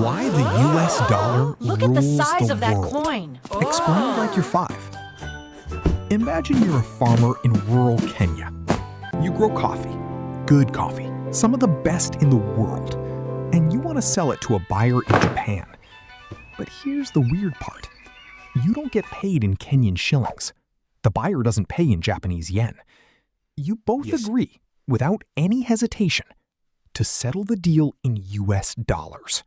Why the US dollar Look at the rules size the of that world. coin. Explain like you're 5. Imagine you're a farmer in rural Kenya. You grow coffee, good coffee, some of the best in the world, and you want to sell it to a buyer in Japan. But here's the weird part. You don't get paid in Kenyan shillings. The buyer doesn't pay in Japanese yen. You both agree, without any hesitation, to settle the deal in US dollars.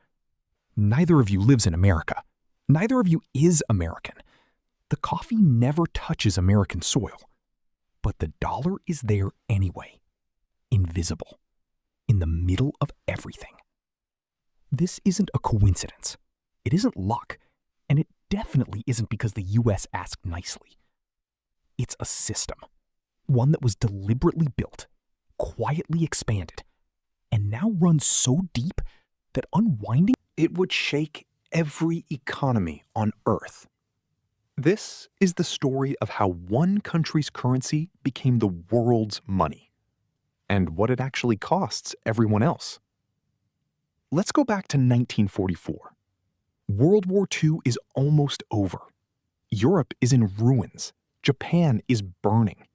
Neither of you lives in America. Neither of you is American. The coffee never touches American soil. But the dollar is there anyway. Invisible. In the middle of everything. This isn't a coincidence. It isn't luck. And it definitely isn't because the US asked nicely. It's a system. One that was deliberately built, quietly expanded, and now runs so deep that unwinding it would shake every economy on Earth. This is the story of how one country's currency became the world's money, and what it actually costs everyone else. Let's go back to 1944. World War II is almost over. Europe is in ruins. Japan is burning.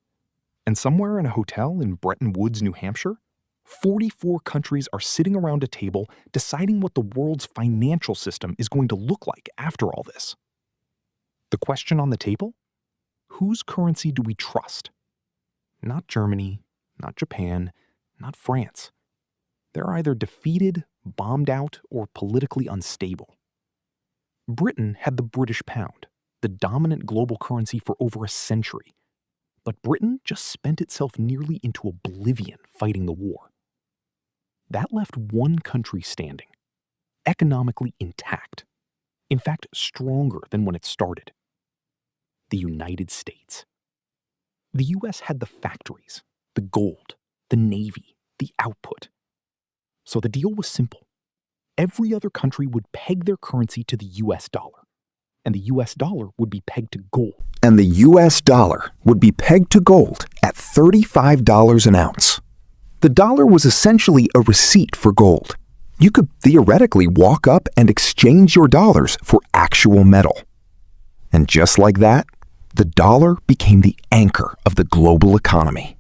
And somewhere in a hotel in Bretton Woods, New Hampshire, 44 countries are sitting around a table deciding what the world's financial system is going to look like after all this. The question on the table? Whose currency do we trust? Not Germany, not Japan, not France. They're either defeated, bombed out, or politically unstable. Britain had the British pound, the dominant global currency for over a century. But Britain just spent itself nearly into oblivion fighting the war. That left one country standing, economically intact. In fact, stronger than when it started. The United States. The US had the factories, the gold, the navy, the output. So the deal was simple. Every other country would peg their currency to the US dollar, and the US dollar would be pegged to gold. And the US dollar would be pegged to gold at $35 an ounce. The dollar was essentially a receipt for gold. You could theoretically walk up and exchange your dollars for actual metal. And just like that, the dollar became the anchor of the global economy.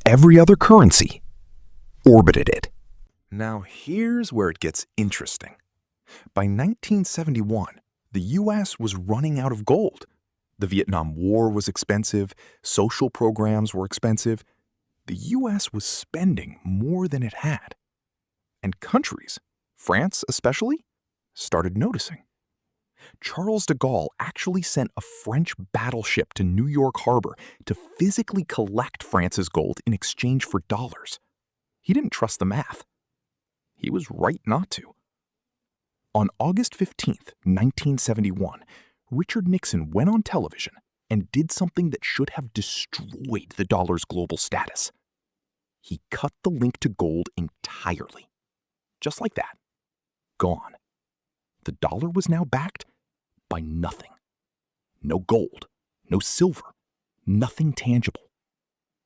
Every other currency orbited it. Now here's where it gets interesting. By 1971, the US was running out of gold. The Vietnam War was expensive, social programs were expensive. The US was spending more than it had. And countries, France especially, started noticing. Charles de Gaulle actually sent a French battleship to New York Harbor to physically collect France's gold in exchange for dollars. He didn't trust the math. He was right not to. On August 15th, 1971, Richard Nixon went on television and did something that should have destroyed the dollar's global status. He cut the link to gold entirely. Just like that. Gone. The dollar was now backed by nothing. No gold, no silver, nothing tangible.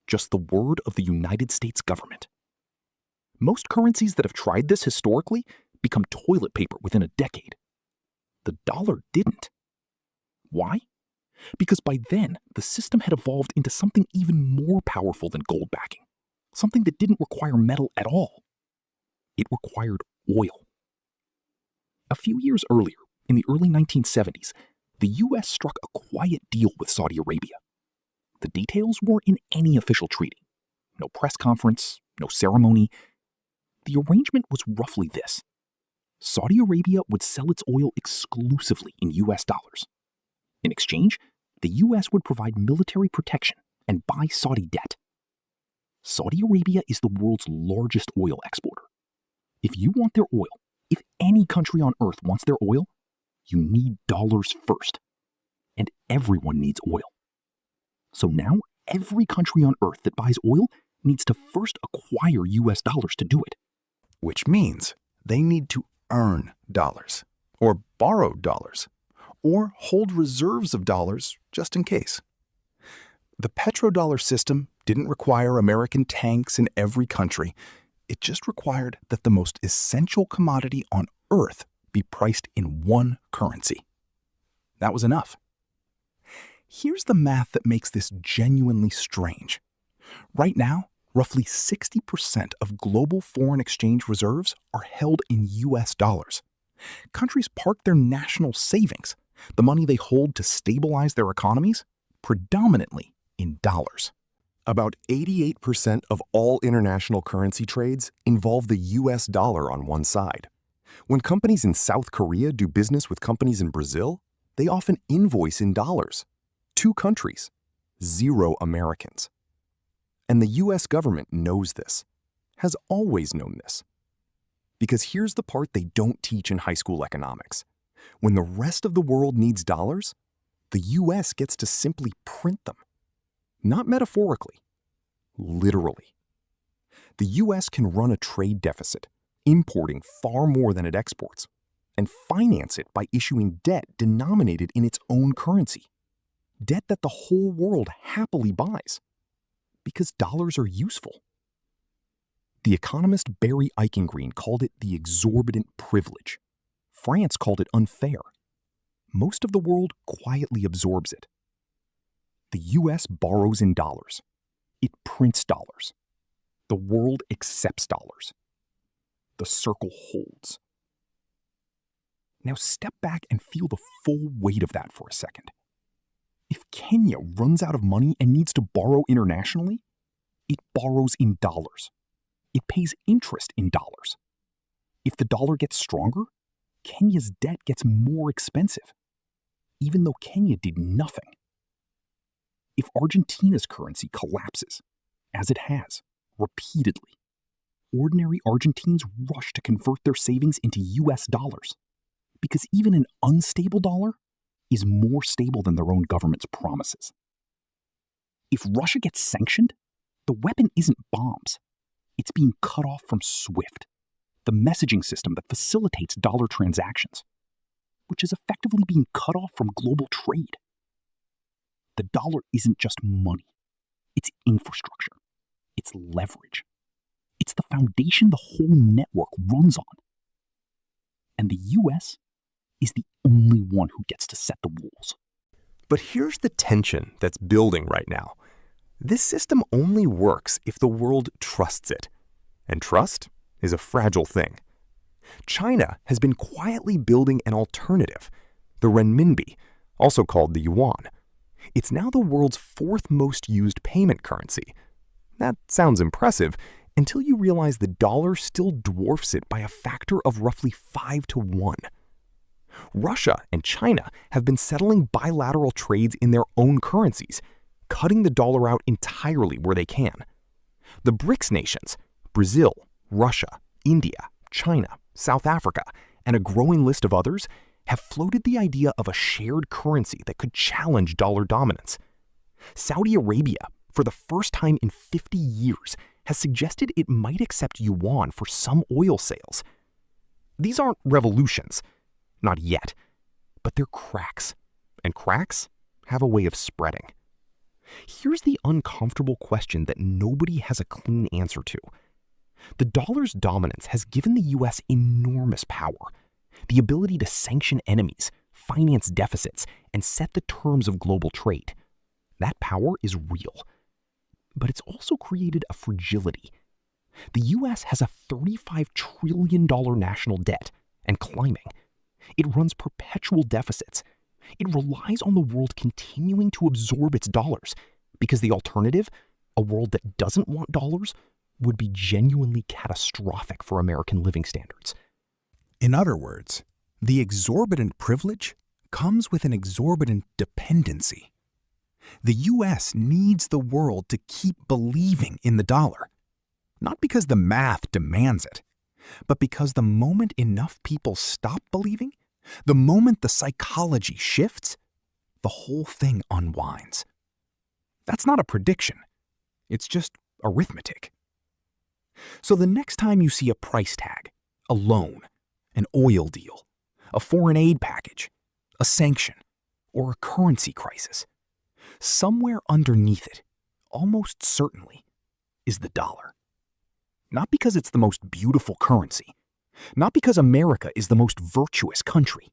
Just the word of the United States government. Most currencies that have tried this historically become toilet paper within a decade. The dollar didn't. Why? Because by then, the system had evolved into something even more powerful than gold backing. Something that didn't require metal at all. It required oil. A few years earlier, in the early 1970s, the US struck a quiet deal with Saudi Arabia. The details weren't in any official treaty. No press conference, no ceremony. The arrangement was roughly this. Saudi Arabia would sell its oil exclusively in US dollars. In exchange, the US would provide military protection and buy Saudi debt. Saudi Arabia is the world's largest oil exporter. If you want their oil, if any country on earth wants their oil, you need dollars first. And everyone needs oil. So now, every country on earth that buys oil needs to first acquire US dollars to do it. Which means they need to earn dollars, or borrow dollars, or hold reserves of dollars just in case. The petrodollar system didn't require American tanks in every country. It just required that the most essential commodity on Earth be priced in one currency. That was enough. Here's the math that makes this genuinely strange. Right now, roughly 60% of global foreign exchange reserves are held in US dollars. Countries park their national savings, the money they hold to stabilize their economies, predominantly in dollars. About 88% of all international currency trades involve the US dollar on one side. When companies in South Korea do business with companies in Brazil, they often invoice in dollars. 2 countries, 0 Americans. And the US government knows this, has always known this. Because here's the part they don't teach in high school economics. When the rest of the world needs dollars, the US gets to simply print them. Not metaphorically, literally. The US can run a trade deficit, importing far more than it exports, and finance it by issuing debt denominated in its own currency. Debt that the whole world happily buys, because dollars are useful. The economist Barry Eichengreen called it the exorbitant privilege. France called it unfair. Most of the world quietly absorbs it. The US borrows in dollars. It prints dollars. The world accepts dollars. The circle holds. Now step back and feel the full weight of that for a second. If Kenya runs out of money and needs to borrow internationally, it borrows in dollars. It pays interest in dollars. If the dollar gets stronger, Kenya's debt gets more expensive, even though Kenya did nothing. If Argentina's currency collapses, as it has, repeatedly, ordinary Argentines rush to convert their savings into US dollars, because even an unstable dollar is more stable than their own government's promises. If Russia gets sanctioned, the weapon isn't bombs. It's being cut off from SWIFT, the messaging system that facilitates dollar transactions, which is effectively being cut off from global trade. The dollar isn't just money. It's infrastructure. It's leverage. It's the foundation the whole network runs on. And the US is the only one who gets to set the rules. But here's the tension that's building right now. This system only works if the world trusts it. And trust is a fragile thing. China has been quietly building an alternative, the renminbi, also called the yuan. It's now the world's 4th most used payment currency. That sounds impressive until you realize the dollar still dwarfs it by a factor of roughly 5 to 1. Russia and China have been settling bilateral trades in their own currencies, cutting the dollar out entirely where they can. The BRICS nations, Brazil, Russia, India, China, South Africa, and a growing list of others, have floated the idea of a shared currency that could challenge dollar dominance. Saudi Arabia, for the first time in 50 years, has suggested it might accept yuan for some oil sales. These aren't revolutions, not yet, but they're cracks, and cracks have a way of spreading. Here's the uncomfortable question that nobody has a clean answer to. The dollar's dominance has given the US enormous power, the ability to sanction enemies, finance deficits, and set the terms of global trade. That power is real. But it's also created a fragility. The US has a $35 trillion national debt, and climbing. It runs perpetual deficits. It relies on the world continuing to absorb its dollars, because the alternative, a world that doesn't want dollars, would be genuinely catastrophic for American living standards. In other words, the exorbitant privilege comes with an exorbitant dependency. The US needs the world to keep believing in the dollar, not because the math demands it, but because the moment enough people stop believing, the moment the psychology shifts, the whole thing unwinds. That's not a prediction. It's just arithmetic. So the next time you see a price tag, a loan, an oil deal, a foreign aid package, a sanction, or a currency crisis, somewhere underneath it, almost certainly, is the dollar. Not because it's the most beautiful currency, not because America is the most virtuous country,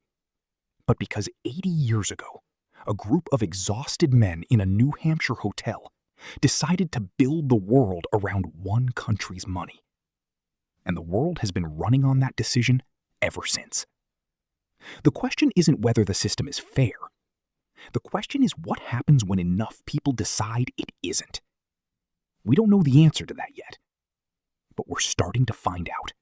but because 80 years ago, a group of exhausted men in a New Hampshire hotel decided to build the world around one country's money. And the world has been running on that decision ever since. The question isn't whether the system is fair. The question is what happens when enough people decide it isn't. We don't know the answer to that yet, but we're starting to find out.